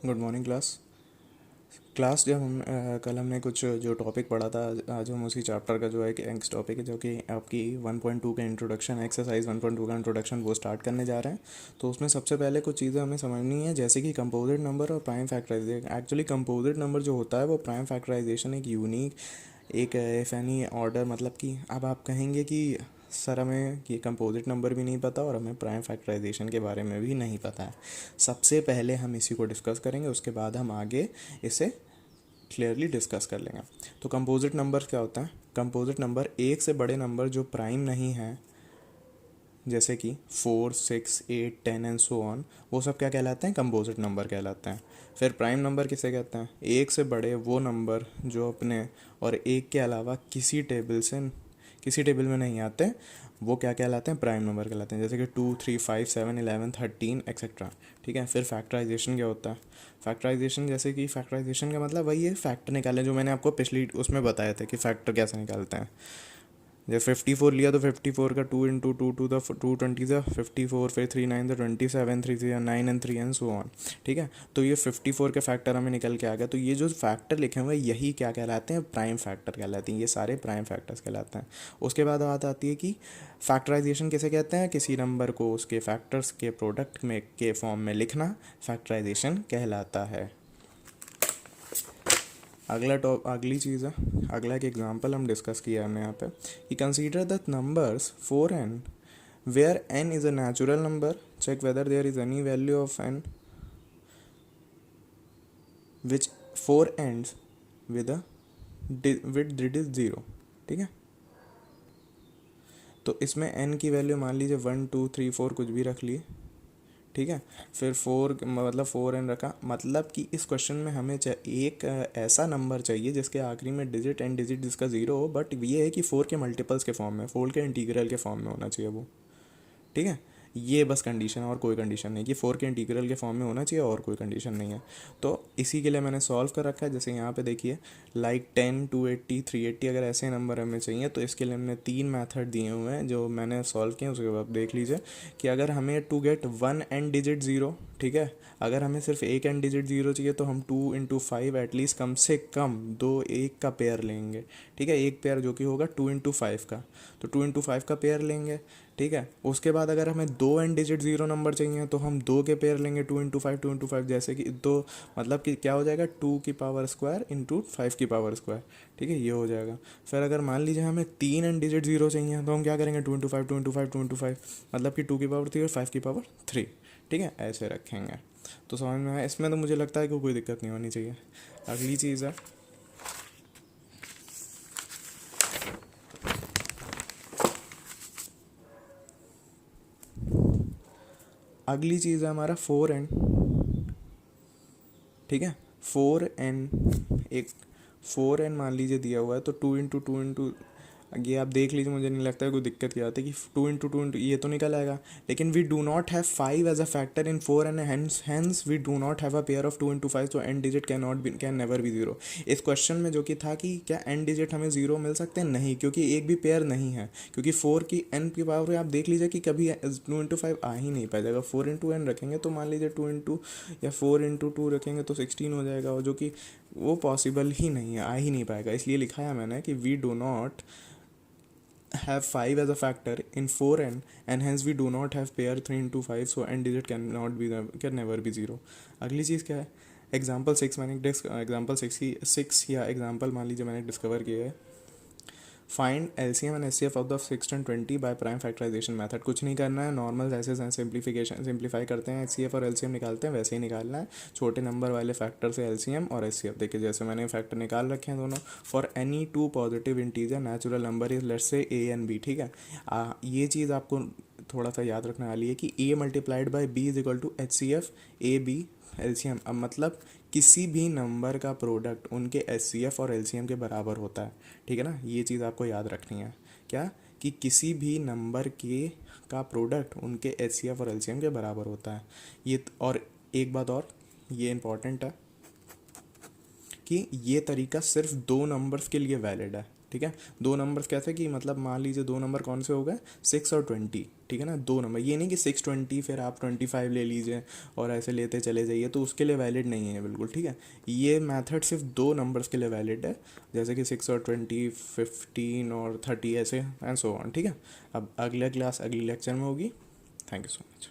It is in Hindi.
Good morning class. जब हम कल हमने कुछ जो टॉपिक पढ़ा था, आज हम उसी चैप्टर का जो है कि नेक्स्ट टॉपिक है जो कि आपकी 1.2 का इंट्रोडक्शन, एक्सरसाइज 1.2 का इंट्रोडक्शन वो स्टार्ट करने जा रहे हैं। तो उसमें सबसे पहले कुछ चीज़ें हमें समझनी है, जैसे कि कंपोजिट नंबर और prime factorisation. Actually composite number जो होता है वो प्राइम फैक्टराइजेशन एक यूनिक, एक इफ एनी ऑर्डर, मतलब कि अब आप कहेंगे कि सर हमें ये कंपोजिट नंबर भी नहीं पता और हमें प्राइम फैक्टराइजेशन के बारे में भी नहीं पता है। सबसे पहले हम इसी को डिस्कस करेंगे, उसके बाद हम आगे इसे क्लियरली डिस्कस कर लेंगे। तो कंपोजिट नंबर क्या होता है? कंपोजिट नंबर एक से बड़े नंबर जो प्राइम नहीं हैं, जैसे कि 4, 6, 8, 10 एंड सो ऑन, वो सब क्या कहलाते हैं? कंपोजिट नंबर कहलाते हैं। फिर प्राइम नंबर किसे कहते हैं? एक से बड़े वो नंबर जो अपने और एक के अलावा किसी टेबल में नहीं आते, वो क्या कहलाते हैं? प्राइम नंबर कहलाते हैं। जैसे कि 2, 3, 5, 7, 11, 13 एक्सेट्रा। ठीक है। फिर फैक्टराइजेशन क्या होता है? फैक्टराइजेशन, जैसे कि फैक्टराइजेशन का मतलब वही है, फैक्टर निकालें, जो मैंने आपको पिछली उसमें बताया था कि फैक्टर कैसे निकालते हैं। जब 54 लिया तो 54 का 2 × 2 2 × 54, फिर 3 9 3 and 3 and सो ऑन। ठीक है। तो ये 54 के फैक्टर हमें निकल के आ गया। तो ये जो फैक्टर लिखे हुए हैं यही क्या कहलाते हैं? प्राइम फैक्टर कहलाते हैं। ये सारे प्राइम फैक्टर्स कहलाते हैं। उसके बाद बात आती है कि फैक्टराइजेशन किसे कहते हैं? किसी नंबर को उसके फैक्टर्स के प्रोडक्ट में के फॉर्म में लिखना फैक्टराइजेशन कहलाता है। अगली चीज़ है, अगला एक एग्जांपल हम डिस्कस किया हमने यहाँ पे कि consider the numbers 4n where n is a natural number, check whether there is any value of n which 4 ends with a with digit 0। ठीक है। तो इसमें n की वैल्यू मान लीजिए 1 2 3 4 कुछ भी रख लिए। ठीक है। फिर 4 मतलब 4n रखा, मतलब कि इस क्वेश्चन में हमें एक ऐसा नंबर चाहिए जिसके आखिरी में डिजिट एंड डिजिट जिसका ज़ीरो हो, बट ये है कि 4 के मल्टीपल्स के फॉर्म में, 4 के इंटीग्रल के फॉर्म में होना चाहिए वो। ठीक है। ये बस कंडीशन है और कोई कंडीशन नहीं कि 4 के इंटीग्रल के फॉर्म में होना चाहिए, और कोई कंडीशन नहीं है। तो इसी के लिए मैंने सॉल्व कर रखा है। जैसे यहाँ पे देखिए, लाइक 10 280 380 अगर ऐसे नंबर हमें चाहिए तो इसके लिए हमने 3 मेथड दिए हुए हैं जो मैंने सॉल्व किए। उसके बाद देख लीजिए कि अगर हमें to get 1 end digit zero, ठीक है, अगर हमें सिर्फ एक एंड डिजिट ज़ीरो चाहिए तो हम 2 × 5 एटलीस्ट कम से कम दो एक का पेयर लेंगे। ठीक है। एक पेयर जो कि होगा 2 × 5 का, तो 2 × 5 का पेयर लेंगे। ठीक है। उसके बाद अगर हमें दो एंड डिजिट ज़ीरो नंबर चाहिए तो हम दो के पेयर लेंगे, 2 × 5 जैसे कि दो, मतलब कि क्या हो जाएगा? 2 की पावर स्क्वायर इंटू 5 की पावर स्क्वायर। ठीक है, ये हो जाएगा। फिर अगर मान लीजिए हमें तीन एंड डिजिट ज़ीरो चाहिए तो हम क्या करेंगे? 2 × 5 मतलब कि 2 की पावर 3 और 5 की पावर 3। ठीक है, ऐसे रखेंगे। तो समझ में आया? इसमें तो मुझे लगता है कि कोई दिक्कत नहीं होनी चाहिए। अगली चीज़ है, हमारा 4n। ठीक है। 4n, एक 4n मान लीजिए दिया हुआ है, तो 2 × 2 ये आप देख लीजिए, मुझे नहीं लगता है कोई दिक्कत क्या आती है कि 2 × 2 ये तो निकल आएगा। लेकिन we do not have 5 as a factor in 4 and hence we do not have a pair of 2 × 5, तो end digit can never be zero. इस क्वेश्चन में जो कि था कि क्या एंड डिजिट हमें जीरो मिल सकते हैं? नहीं, क्योंकि एक भी पेयर नहीं है। क्योंकि 4 की n की पावर आप देख लीजिए कि कभी 2 × 5 आ ही नहीं पाएगा। 4 × n रखेंगे तो मान लीजिए 2 या 4 × 2 रखेंगे तो 16 हो जाएगा, और जो कि वो पॉसिबल ही नहीं है, आ ही नहीं पाएगा। इसलिए लिखा है मैंने कि we do not have 5 as a factor in 4n and hence we do not have pair 3 × 5, so n digit can never be zero। अगली चीज़ क्या है? एग्जाम्पल 6 मैंने एग्जाम्पल 6 या एग्जाम्पल मान लीजिए मैंने डिस्कवर किया है। Find LCM and HCF of the 6 and 20 by prime factorisation method. कुछ नहीं करना है, नॉर्मल ऐसे सिंप्लीफाई करते हैं, एचसीएफ और एलसीएम निकालते हैं, वैसे ही निकालना है। छोटे नंबर वाले फैक्टर से एलसीएम और एचसीएफ। देखिए जैसे मैंने फैक्टर निकाल रखे हैं दोनों। For any two positive integer natural number is let's say A and B. ठीक है। ये चीज़ आपको थोड़ा सा याद रखने वाली है कि A multiplied by B is equal to H C F A B LCM. अब मतलब किसी भी नंबर का प्रोडक्ट उनके एचसीएफ और एलसीएम के बराबर होता है। ठीक है ना, ये चीज़ आपको याद रखनी है। क्या? कि किसी भी नंबर के का प्रोडक्ट उनके एचसीएफ और एलसीएम के बराबर होता है। ये और एक बात और, ये इंपॉर्टेंट है कि ये तरीका सिर्फ दो नंबर्स के लिए वैलिड है। ठीक है। दो नंबर्स कैसे कि मतलब मान लीजिए दो नंबर कौन से हो गए, 6 और 20, ठीक है ना, दो नंबर, ये नहीं कि 6 20 फिर आप 25 ले लीजिए और ऐसे लेते चले जाइए, तो उसके लिए वैलिड नहीं है बिल्कुल, ठीक है। ये मेथड सिर्फ दो नंबर्स के लिए वैलिड है, जैसे कि 6 और 20, 15 और 30 ऐसे एंड सो ऑन, ठीक है। अब अगले क्लास अगले लेक्चर में होगी। Thank you so much.